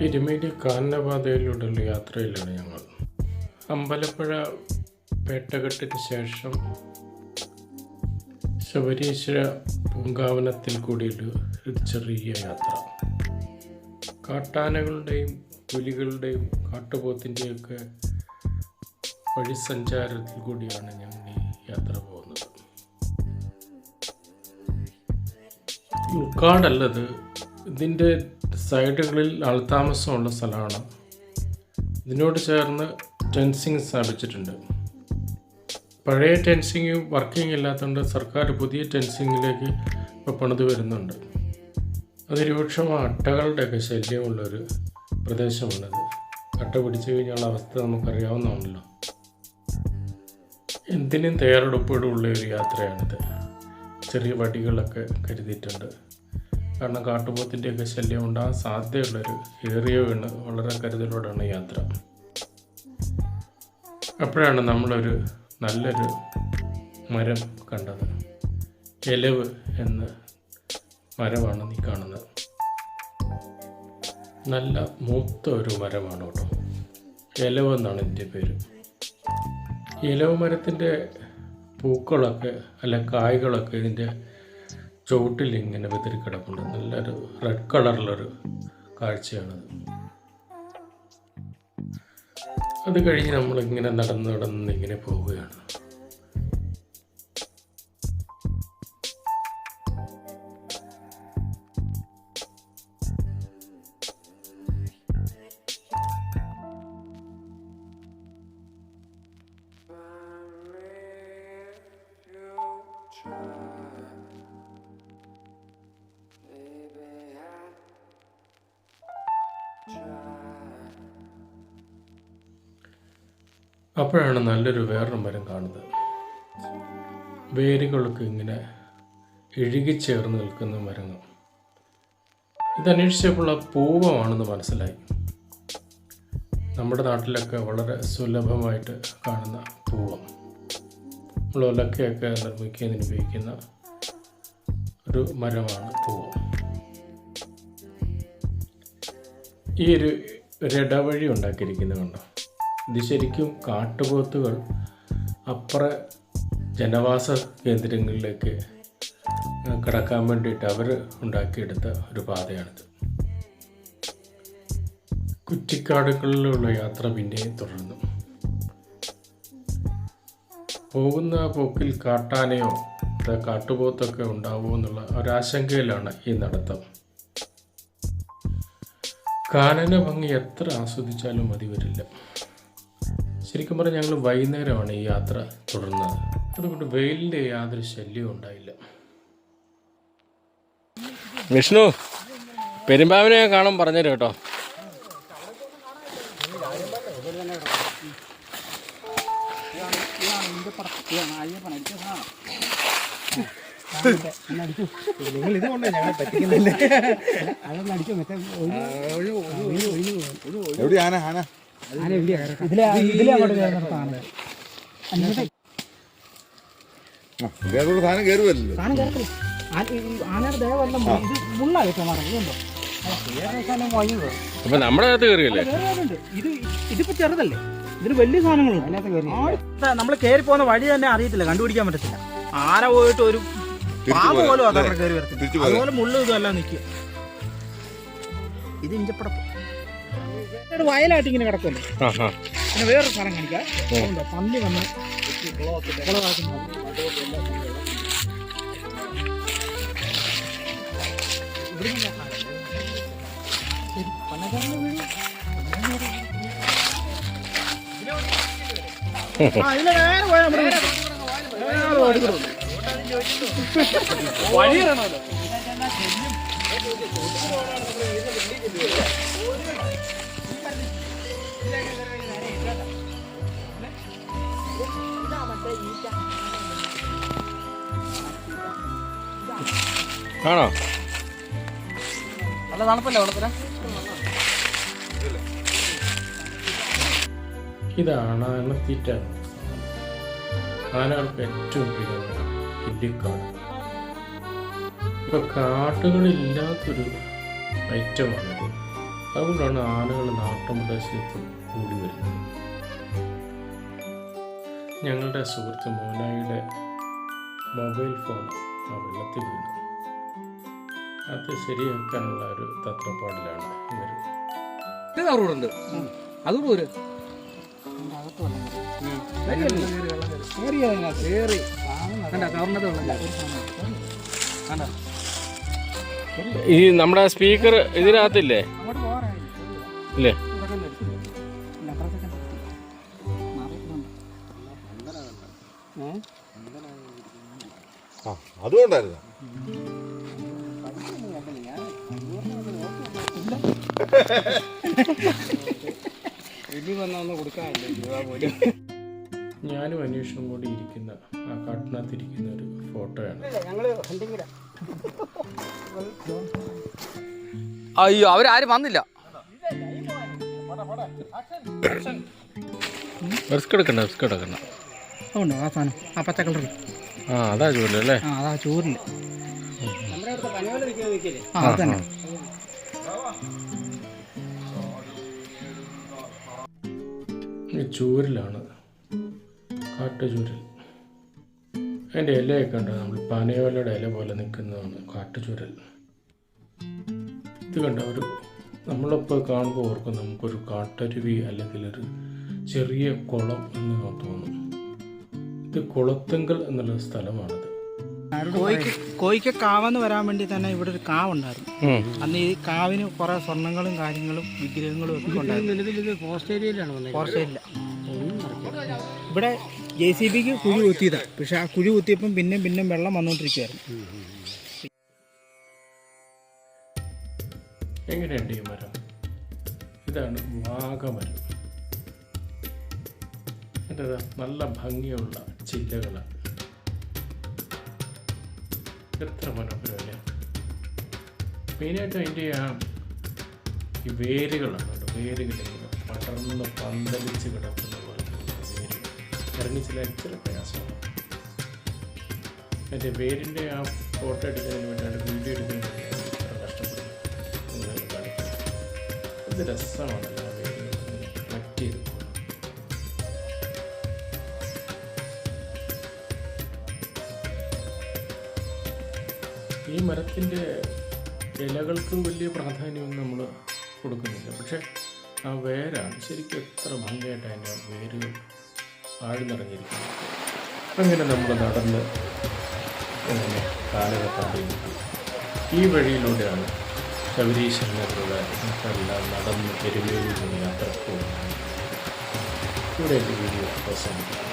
എരുമേലി കാനനപാതയിലൂടെയുള്ള യാത്രയിലാണ് ഞങ്ങൾ. അമ്പലപ്പുഴ പേട്ടകെട്ടിന് ശേഷം ശബരീശ്വര പൂങ്കാവനത്തിൽ കൂടിയുള്ള ഒരു ചെറിയ യാത്ര. കാട്ടാനകളുടെയും പുലികളുടെയും കാട്ടുപോത്തിൻ്റെയൊക്കെ വഴിസഞ്ചാരത്തിൽ കൂടിയാണ് ഞങ്ങൾ ഈ യാത്ര പോകുന്നത്. ഉൾക്കാടല്ലത്, ഇതിൻ്റെ സൈഡുകളിൽ ആൾത്താമസമുള്ള സ്ഥലമാണ്. ഇതിനോട് ചേർന്ന് ടെൻസിങ് സ്ഥാപിച്ചിട്ടുണ്ട്. പഴയ ടെൻസിങ് വർക്കിംഗ് ഇല്ലാത്തതുകൊണ്ട് സർക്കാർ പുതിയ ടെൻസിങ്ങിലേക്ക് ഇപ്പോൾ പണിത് വരുന്നുണ്ട്. അതിരൂക്ഷമായ അട്ടകളുടെയൊക്കെ ശല്യമുള്ളൊരു പ്രദേശമാണിത്. അട്ട പിടിച്ചു കഴിഞ്ഞുള്ള അവസ്ഥ നമുക്കറിയാവുന്നതാണല്ലോ. എന്തിനും തയ്യാറെടുപ്പോടുള്ള ഒരു യാത്രയാണിത്. ചെറിയ വടികളൊക്കെ കരുതിയിട്ടുണ്ട്. കാരണം കാട്ടുപോത്തിൻ്റെയൊക്കെ ശല്യം ഉണ്ടാകാൻ സാധ്യതയുള്ളൊരു ഏറിയ വീണ് വളരെ കരുതലോടാണ് യാത്ര. അപ്പോഴാണ് നമ്മളൊരു നല്ലൊരു മരം കണ്ടത്. എലവ് എന്ന മരമാണ് നീ കാണുന്നത്. നല്ല മൂത്ത ഒരു മരമാണ് കേട്ടോ. എലവ് എന്നാണ് ഇതിൻ്റെ പേര്. എലവ് മരത്തിൻ്റെ പൂക്കളൊക്കെ അല്ല കായ്കളൊക്കെ ഇതിൻ്റെ ചുവട്ടിൽ ഇങ്ങനെ വിതറി കിടപ്പുണ്ട്. നല്ലൊരു റെഡ് കളറിലൊരു കാഴ്ചയാണത്. അത് കഴിഞ്ഞ് നമ്മളിങ്ങനെ നടന്ന് ഇങ്ങനെ പോവുകയാണ്. അപ്പോഴാണ് നല്ലൊരു വേറൊരു മരം കാണുന്നത്. വേരുകൾക്ക് ഇങ്ങനെ ഇഴുകിച്ചേർന്ന് നിൽക്കുന്ന മരങ്ങൾ. ഇതന്വേഷിച്ചപ്പോൾ ആ പൂവമാണെന്ന് മനസ്സിലായി. നമ്മുടെ നാട്ടിലൊക്കെ വളരെ സുലഭമായിട്ട് കാണുന്ന പൂവം. നമ്മൾ ഒലക്കയൊക്കെ നിർമ്മിക്കുന്നതിന് ഉപയോഗിക്കുന്ന ഒരു മരമാണ് പൂവം. ഈ ഒരു ഇടവഴി ഉണ്ടാക്കിയിരിക്കുന്നത് കണ്ടോ. ഇത് ശരിക്കും കാട്ടുപോത്തുകൾ അപ്പുറ ജനവാസ കേന്ദ്രങ്ങളിലേക്ക് കടക്കാൻ വേണ്ടിയിട്ട് അവർ ഉണ്ടാക്കിയെടുത്ത ഒരു പാതയാണിത്. കുറ്റിക്കാടുകളിലുള്ള യാത്ര പിന്നെയും തുടർന്നു. പോകുന്ന പോക്കിൽ കാട്ടാനയോ കാട്ടുപോത്തൊക്കെ ഉണ്ടാവുമോ എന്നുള്ള ഒരാശങ്കയിലാണ് ഈ നടത്തം. കാനന ഭംഗി എത്ര ആസ്വദിച്ചാലും മതി വരില്ല. ശരിക്കും പറഞ്ഞാൽ ഞങ്ങൾ വൈകുന്നേരമാണ് ഈ യാത്ര തുടർന്നത്. അതുകൊണ്ട് വെയിലിൻ്റെ യാതൊരു ശല്യവും ഉണ്ടായില്ല. വിഷ്ണു, പെരുമ്പാവിനെ കാണാൻ പറഞ്ഞുതരും കേട്ടോ. നിങ്ങൾ ഇതുകൊണ്ടേ ഞങ്ങളെ പറ്റിക്കുന്നില്ല. എവിടെ ആന ആന സാധനം കയറുമല്ലോ. അപ്പൊ നമ്മുടെ അകത്ത് കയറിയല്ലേ? ഇതിപ്പോ ചെറുതല്ലേ, ഇതിന് വലിയ സാധനങ്ങളുണ്ട്. നമ്മൾ കയറി പോകുന്ന വഴി തന്നെ അറിയത്തില്ല, കണ്ടുപിടിക്കാൻ പറ്റത്തില്ല. ആന പോയിട്ട് ഒരു പാമ്പ് പോലും അതവിടെ കയറി വരത്തില്ല. അതുപോലെ മുള്ളും ഇതെല്ലാം നിൽക്കുക. ഇത് ഇഞ്ചപ്പടപ്പ് വയലായിട്ട് ഇങ്ങനെ കിടക്കുമല്ലോ. പിന്നെ വേറൊരു സ്ഥലം കാണിക്കാം. പന്നി വന്ന് ഇതിലെ നേരെ പോയാൽ വഴിയിറണല്ലോ. ആണോ? നല്ല തണുപ്പല്ലേ വെള്ളത്തിന്? ഇതാണ് ആനത്തീറ്റ. ആനകൾക്ക് ഏറ്റവും പ്രിയമായ ഇല്ലിക്കാട്. ഇപ്പോൾ കാട്ടുകളില്ലാത്തൊരു ഐറ്റമാണിത്. അതുകൊണ്ടാണ് ആനകൾ നാട്ടുപ്രദേശത്ത് കൂടി വരുന്നത്. ഞങ്ങളുടെ സുഹൃത്ത് മോനായിയുടെ മൊബൈൽ ഫോൺ ആ വെള്ളത്തിൽ വീണു. അത് ശരിയാക്കാനുള്ള ഒരു തത്രപ്പാടിലാണ് ഇവർ. ഉണ്ട് അതുപോലെ ഈ നമ്മുടെ സ്പീക്കർ ഇതിനകത്തില്ലേ? ഇല്ലേ? അതുകൊണ്ടായിരുന്നു ഞാനും അന്വേഷണം കൂടി ഇരിക്കുന്ന ആ കാട്ടിനകത്തിരിക്കുന്ന ഒരു ഫോട്ടോയാണ്. അയ്യോ അവരാരും വന്നില്ല. റിസ്ക് എടുക്കണ്ട. അതുകൊണ്ടോ ആ സാധനം, ആ പച്ച കളറിൽ? ആ അതാ ചൂരല്ലേ? ആ അതാ ചൂരിൽ. ആ അത് തന്നെ. ഈ ചൂരലാണ്, കാട്ടുചൂരൽ. അതിൻ്റെ ഇലയൊക്കെ ഉണ്ട്, നമ്മൾ പനയോലയുടെ ഇല പോലെ നിൽക്കുന്നതാണ് കാട്ടുചൂരൽ. ഇത് കണ്ട ഒരു നമ്മളിപ്പോൾ കാണുമ്പോൾ ഓർക്കും നമുക്കൊരു കാട്ടരുവി അല്ലെങ്കിൽ ഒരു ചെറിയ കുളം എന്ന് തോന്നും. ഇത് കുളത്തുങ്കൽ എന്നുള്ള സ്ഥലമാണിത്. കോയിക്ക കാവെന്ന് വരാൻ വേണ്ടി തന്നെ ഇവിടെ ഒരു കാവുണ്ടായിരുന്നു. അന്ന് ഈ കാവിന് കുറെ സ്വർണ്ണങ്ങളും കാര്യങ്ങളും വിഗ്രഹങ്ങളും ഒക്കെ ഉണ്ടായിരുന്നു. ഫോറസ്റ്റ് ഏരിയയില്ല. ഇവിടെ JCBക്ക് കുഴി കുത്തിയതാണ്. പക്ഷെ ആ കുഴി കുത്തിയപ്പം പിന്നെ വെള്ളം വന്നുകൊണ്ടിരിക്കുകയായിരുന്നു. എങ്ങനെയുണ്ട് ഈ മരം? ഇതാണ് വാഗമരം. എൻ്റെ നല്ല ഭംഗിയുള്ള ചില്ലകളാണ്. എത്ര മനോഹരമല്ലേ? മെയിനായിട്ട് അതിൻ്റെ ഈ വേരുകളാണ്. വേരുകളിങ്ങനെ പടർന്ന് പന്തലിച്ച് കിടക്കുന്ന പോലെ വേര് ഇറങ്ങിച്ചില്ല ഇച്ചിരി പ്രയാസമാണ്. എൻ്റെ വേരിൻ്റെ ആ ഫോട്ടോ എടുക്കുന്നതിന് വേണ്ടിയാണ്, വീഡിയോ എടുക്കുന്നതിന് വേണ്ടിയാണ് ഇത്ര കഷ്ടപ്പെടുന്നത്. നിങ്ങളെ കാണിക്കുന്നത് ഇത് രസമാണല്ലോ. ആ വേരുകൾ കണക്ട് ചെയ്ത് പോകുന്നത്. ഈ മരത്തിൻ്റെ ഇലകൾക്ക് വലിയ പ്രാധാന്യമൊന്നും നമ്മൾ കൊടുക്കുന്നില്ല. പക്ഷെ ആ വേരാണ് ശരിക്കും എത്ര ഭംഗിയായിട്ട് അതിൻ്റെ വേരുകൾ ആഴ്ന്നിറങ്ങിയിരിക്കുന്നത്. അങ്ങനെ നമ്മൾ നടന്ന് കാലഘട്ടത്തിൽ ഈ വഴിയിലൂടെയാണ് ശബരീശ്വരനുള്ള നമുക്കെല്ലാം നടന്ന് പെരുമയിൽ യാത്ര പോകുന്നത്. ഇവിടെ എൻ്റെ വീഡിയോ അവസാനിപ്പിക്കുന്നു.